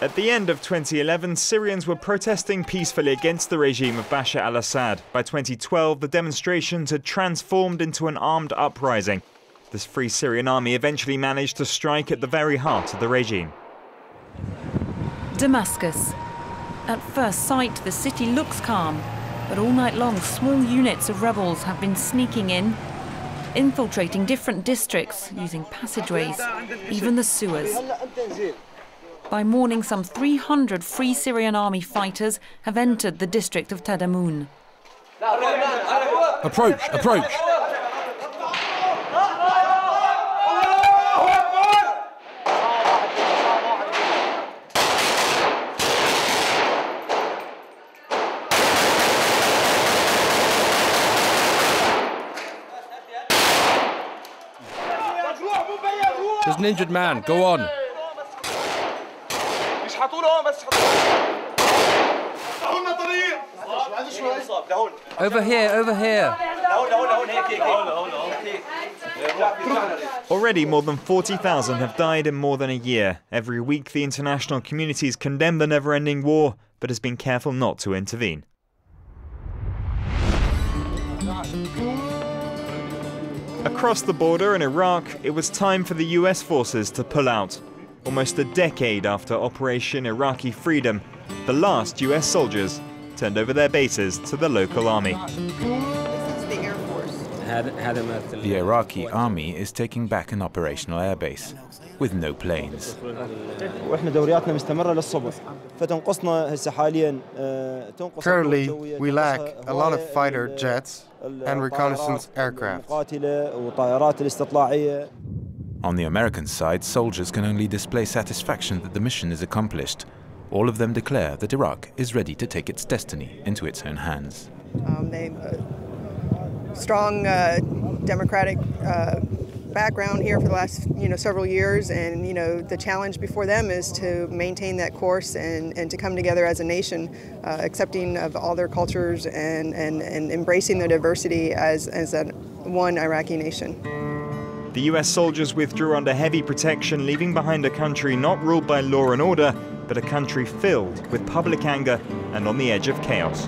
At the end of 2011, Syrians were protesting peacefully against the regime of Bashar al-Assad. By 2012, the demonstrations had transformed into an armed uprising. The Free Syrian Army eventually managed to strike at the very heart of the regime. Damascus. At first sight, the city looks calm, but all night long, small units of rebels have been sneaking in, infiltrating different districts, using passageways, even the sewers. By morning, some 300 Free Syrian Army fighters have entered the district of Tadamoon. Approach, approach! There's an injured man, go on. Over here, over here. Already more than 40,000 have died in more than a year. Every week the international community has condemned the never-ending war, but has been careful not to intervene. Across the border in Iraq, it was time for the US forces to pull out. Almost a decade after Operation Iraqi Freedom, the last US soldiers turned over their bases to the local army. This is the Air Force. The Iraqi army is taking back an operational airbase with no planes. Currently, we lack a lot of fighter jets and reconnaissance aircraft. On the American side, soldiers can only display satisfaction that the mission is accomplished. All of them declare that Iraq is ready to take its destiny into its own hands. Strong democratic background here for the last several years, and the challenge before them is to maintain that course and to come together as a nation, accepting of all their cultures and embracing their diversity as one Iraqi nation. The US soldiers withdrew under heavy protection, leaving behind a country not ruled by law and order, but a country filled with public anger and on the edge of chaos.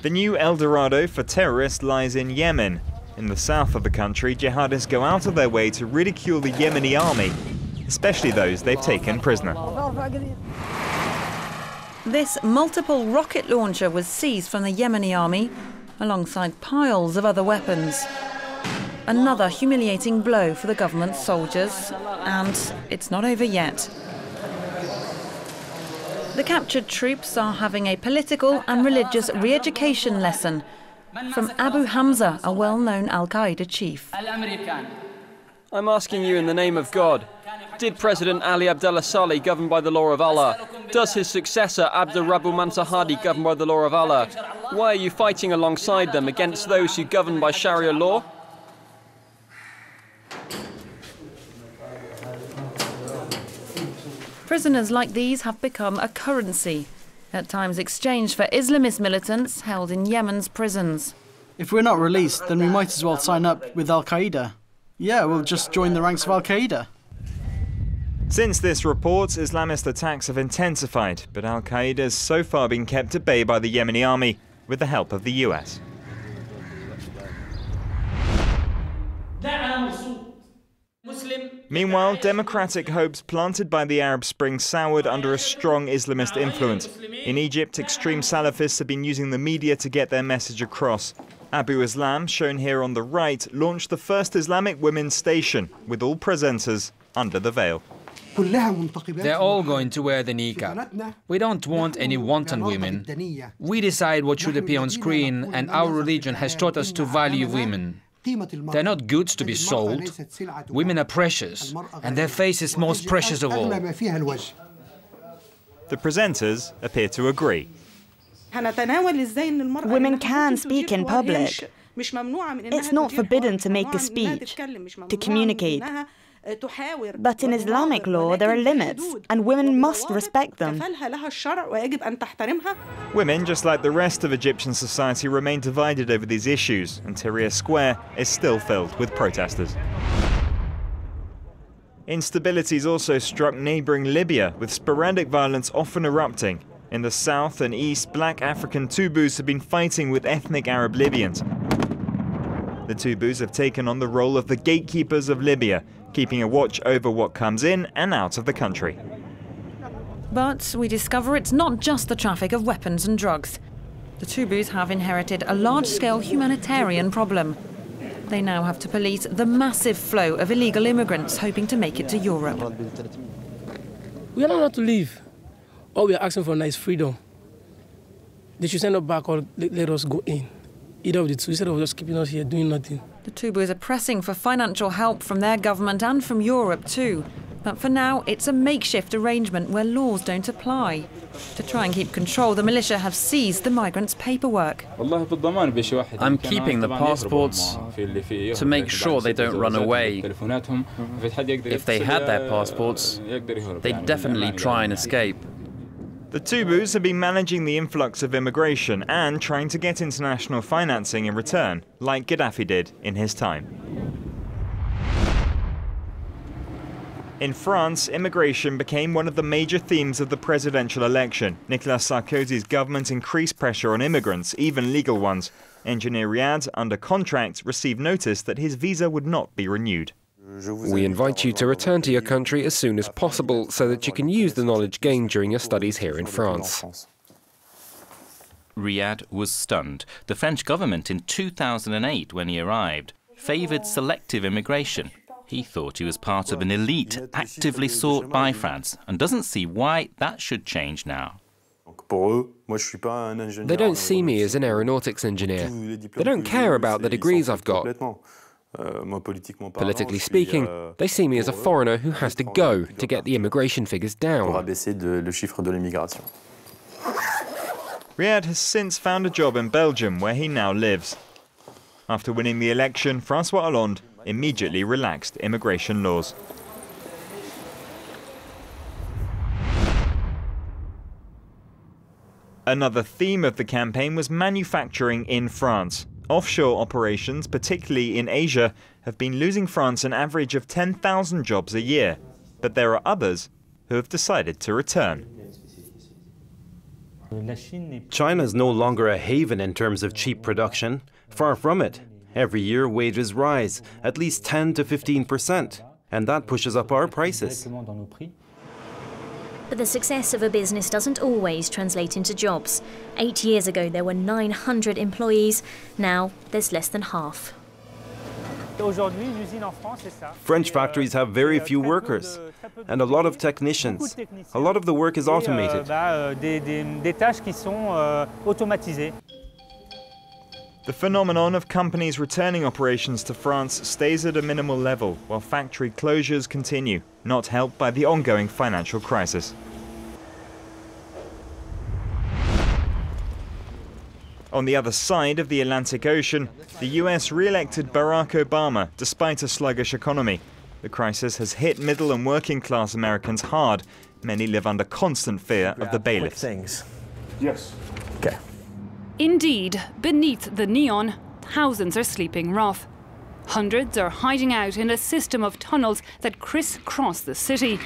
The new El Dorado for terrorists lies in Yemen. In the south of the country, jihadists go out of their way to ridicule the Yemeni army, especially those they've taken prisoner. This multiple rocket launcher was seized from the Yemeni army, alongside piles of other weapons. Another humiliating blow for the government soldiers, and it's not over yet. The captured troops are having a political and religious re-education lesson from Abu Hamza, a well-known Al-Qaeda chief. I'm asking you in the name of God, did President Ali Abdullah Saleh govern by the law of Allah? Does his successor Abdur Rabbu Mansur Hadi govern by the law of Allah? Why are you fighting alongside them against those who govern by Sharia law? Prisoners like these have become a currency, at times exchanged for Islamist militants held in Yemen's prisons. If we're not released, then we might as well sign up with Al-Qaeda. Yeah, we'll just join the ranks of Al-Qaeda. Since this report, Islamist attacks have intensified, but Al-Qaeda has so far been kept at bay by the Yemeni army with the help of the US. Meanwhile, democratic hopes planted by the Arab Spring soured under a strong Islamist influence. In Egypt, extreme Salafists have been using the media to get their message across. Abu Islam, shown here on the right, launched the first Islamic women's station, with all presenters under the veil. They're all going to wear the niqab. We don't want any wanton women. We decide what should appear on screen, and our religion has taught us to value women. They're not goods to be sold. Women are precious, and their face is most precious of all. The presenters appear to agree. Women can speak in public. It's not forbidden to make a speech, to communicate. But in Islamic law, there are limits, and women must respect them. Women, just like the rest of Egyptian society, remain divided over these issues, and Tahrir Square is still filled with protesters. Instability's also struck neighbouring Libya, with sporadic violence often erupting. In the south and east, black African Tubus have been fighting with ethnic Arab Libyans. The Tubus have taken on the role of the gatekeepers of Libya, keeping a watch over what comes in and out of the country. But we discover it's not just the traffic of weapons and drugs. The Tubus have inherited a large-scale humanitarian problem. They now have to police the massive flow of illegal immigrants hoping to make it to Europe. We are not allowed to leave. All we are asking for now is freedom. They should send us back or let us go in. Either of the two, instead of just keeping us here doing nothing. The Tubus are pressing for financial help from their government and from Europe too. But for now, it's a makeshift arrangement where laws don't apply. To try and keep control, the militia have seized the migrants' paperwork. I'm keeping the passports to make sure they don't run away. If they had their passports, they'd definitely try and escape. The Tubus have been managing the influx of immigration and trying to get international financing in return, like Gaddafi did in his time. In France, immigration became one of the major themes of the presidential election. Nicolas Sarkozy's government increased pressure on immigrants, even legal ones. Engineer Riyad, under contract, received notice that his visa would not be renewed. We invite you to return to your country as soon as possible so that you can use the knowledge gained during your studies here in France. Riyad was stunned. The French government in 2008, when he arrived, favoured selective immigration. He thought he was part of an elite actively sought by France and doesn't see why that should change now. They don't see me as an aeronautics engineer. They don't care about the degrees I've got. Politically speaking, they see me as a foreigner who has to go to get the immigration figures down. Riyad has since found a job in Belgium, where he now lives. After winning the election, François Hollande immediately relaxed immigration laws. Another theme of the campaign was manufacturing in France. Offshore operations, particularly in Asia, have been losing France an average of 10,000 jobs a year. But there are others who have decided to return. China is no longer a haven in terms of cheap production. Far from it. Every year wages rise, at least 10 to 15%, and that pushes up our prices. But the success of a business doesn't always translate into jobs. 8 years ago there were 900 employees, now there's less than half. French factories have very few workers, and a lot of technicians. A lot of the work is automated. The phenomenon of companies returning operations to France stays at a minimal level, while factory closures continue, not helped by the ongoing financial crisis. On the other side of the Atlantic Ocean, the US re-elected Barack Obama despite a sluggish economy. The crisis has hit middle and working class Americans hard. Many live under constant fear of the bailiffs. Yes. Okay. Indeed, beneath the neon, thousands are sleeping rough. Hundreds are hiding out in a system of tunnels that crisscross the city.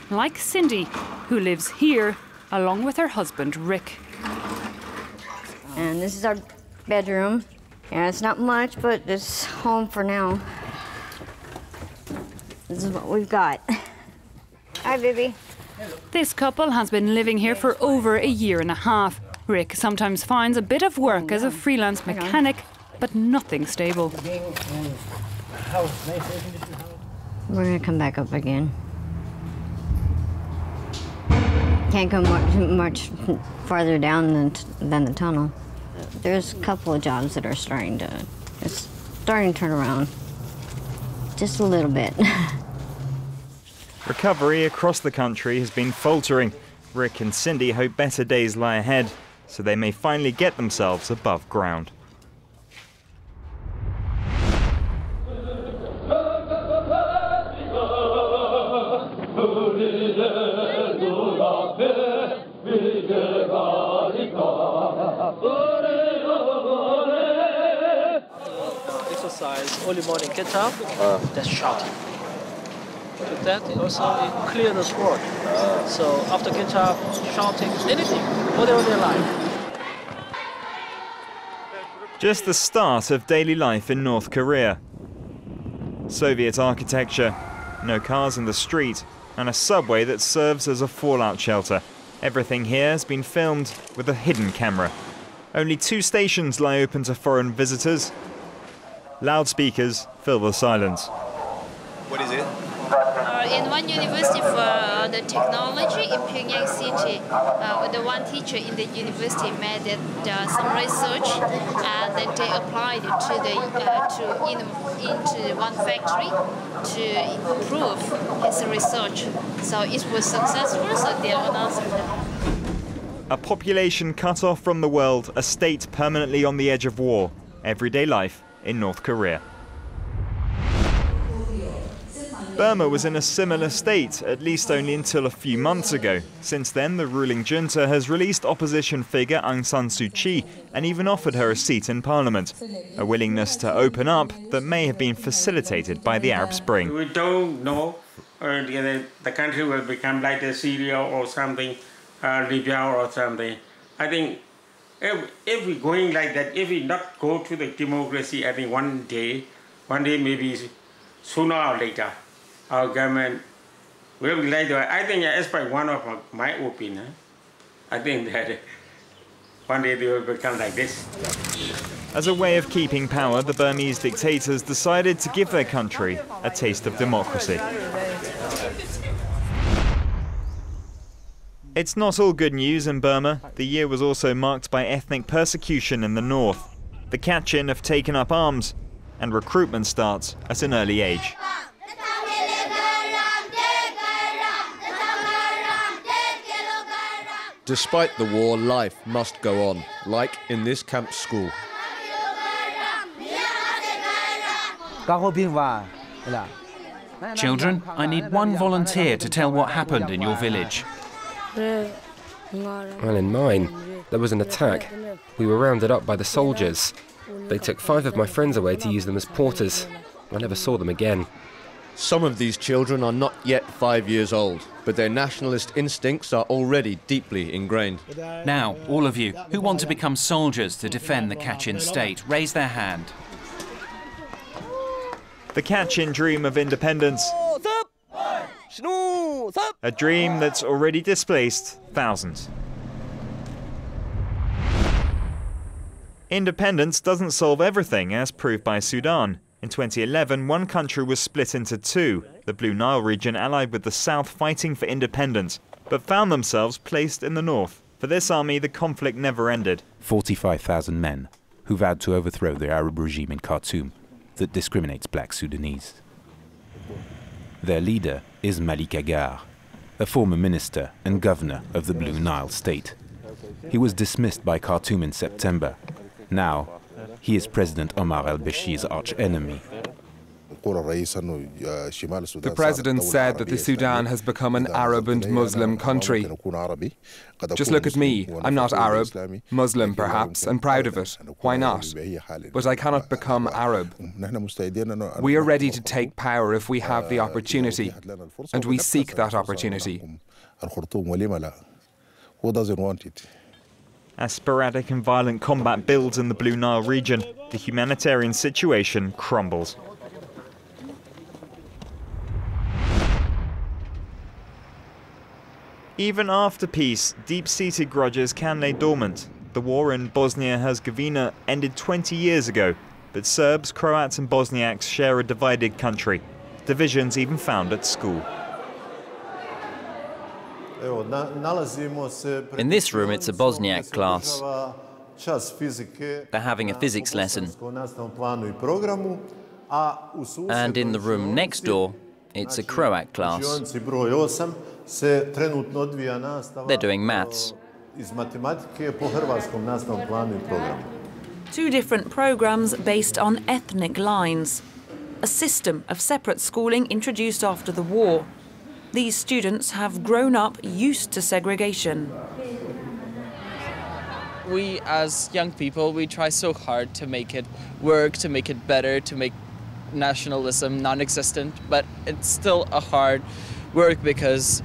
Like Cindy, who lives here, along with her husband, Rick. And this is our bedroom. Yeah, it's not much, but it's home for now. This is what we've got. Hi, baby. This couple has been living here for over a year and a half. Rick sometimes finds a bit of work as a freelance mechanic, but nothing stable. We're gonna come back up again. Can't go much farther down than the tunnel. There's a couple of jobs that are starting to turn around. Just a little bit. Recovery across the country has been faltering. Rick and Cindy hope better days lie ahead, so they may finally get themselves above ground. exercise early morning, get up, that's shouting. With that, it also clear the throat. So after get up, shouting, anything, whatever they like. Just the start of daily life in North Korea. Soviet architecture, no cars in the street, and a subway that serves as a fallout shelter. Everything here has been filmed with a hidden camera. Only 2 stations lie open to foreign visitors. Loudspeakers fill the silence. What is it? In one university for the technology in Pyongyang city, the one teacher in the university made some research, and then they applied it into one factory to improve his research. So it was successful, so they announced it. A population cut off from the world, a state permanently on the edge of war. Everyday life in North Korea. Burma was in a similar state, at least only until a few months ago. Since then, the ruling junta has released opposition figure Aung San Suu Kyi and even offered her a seat in parliament. A willingness to open up that may have been facilitated by the Arab Spring. We don't know the country will become like Syria or something, Libya or something. I think if we going like that, if we not go to the democracy, I think one day maybe sooner or later, our government will be like that. I think, as by one of my opinion, I think that one day they will become like this. As a way of keeping power, the Burmese dictators decided to give their country a taste of democracy. It's not all good news in Burma. The year was also marked by ethnic persecution in the north. The Kachin have taken up arms, and recruitment starts at an early age. Despite the war, life must go on, like in this camp school. Children, I need one volunteer to tell what happened in your village. Well, in mine, there was an attack. We were rounded up by the soldiers. They took 5 of my friends away to use them as porters. I never saw them again. Some of these children are not yet 5 years old, but their nationalist instincts are already deeply ingrained. Now, all of you who want to become soldiers to defend the Kachin state, raise their hand. The Kachin dream of independence. A dream that's already displaced thousands. Independence doesn't solve everything, as proved by Sudan. In 2011, one country was split into 2, the Blue Nile region allied with the south fighting for independence, but found themselves placed in the north. For this army, the conflict never ended. 45,000 men who vowed to overthrow the Arab regime in Khartoum that discriminates black Sudanese. Their leader is Malik Agar, a former minister and governor of the Blue Nile state. He was dismissed by Khartoum in September. Now, he is President Omar al-Bashir's arch-enemy. The president said that the Sudan has become an Arab and Muslim country. Just look at me. I'm not Arab, Muslim perhaps, and proud of it. Why not? But I cannot become Arab. We are ready to take power if we have the opportunity, and we seek that opportunity. Who doesn't want it? As sporadic and violent combat builds in the Blue Nile region, the humanitarian situation crumbles. Even after peace, deep-seated grudges can lay dormant. The war in Bosnia-Herzegovina ended 20 years ago, but Serbs, Croats and Bosniaks share a divided country. Divisions even found at school. In this room, it's a Bosniak class. They're having a physics lesson. And in the room next door, it's a Croat class. They're doing maths. 2 different programs based on ethnic lines. A system of separate schooling introduced after the war. These students have grown up used to segregation. we as young people, we try so hard to make it work, to make it better, to make nationalism non-existent, but it's still a hard work because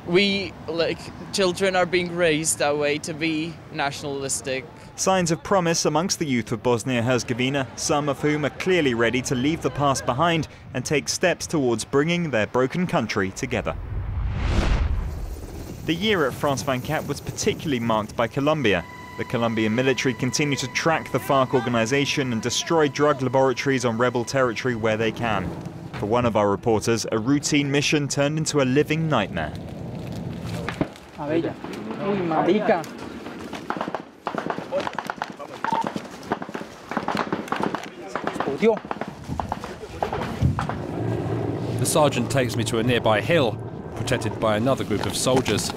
we, like, children are being raised that way to be nationalistic. Signs of promise amongst the youth of Bosnia-Herzegovina, some of whom are clearly ready to leave the past behind and take steps towards bringing their broken country together. The year at France 24 was particularly marked by Colombia. The Colombian military continued to track the FARC organization and destroy drug laboratories on rebel territory where they can. For one of our reporters, a routine mission turned into a living nightmare. The sergeant takes me to a nearby hill, protected by another group of soldiers.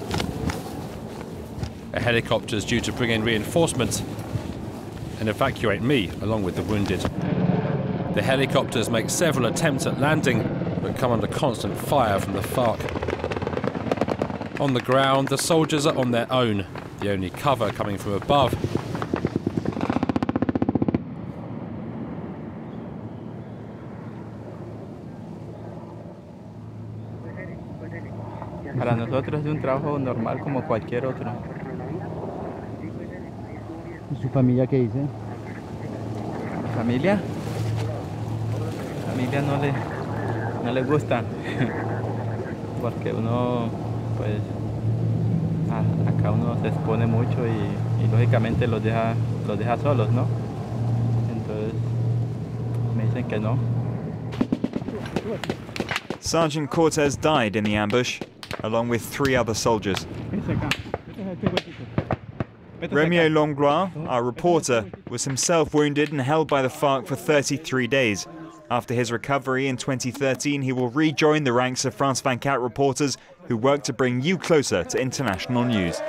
A helicopter is due to bring in reinforcements and evacuate me along with the wounded. The helicopters make several attempts at landing, but come under constant fire from the FARC. On the ground, the soldiers are on their own, the only cover coming from above. Para nosotros es un trabajo normal como cualquier otro. ¿Y su familia qué dice? ¿Familia? Familia no le gusta. Porque uno, pues, acá uno se expone mucho y lógicamente los deja solos, ¿no? Entonces me dicen que no. Sergeant Cortez died in the ambush, along with 3 other soldiers. Romeo Langlois, our reporter, was himself wounded and held by the FARC for 33 days. After his recovery in 2013, he will rejoin the ranks of France 24 reporters who work to bring you closer to international news.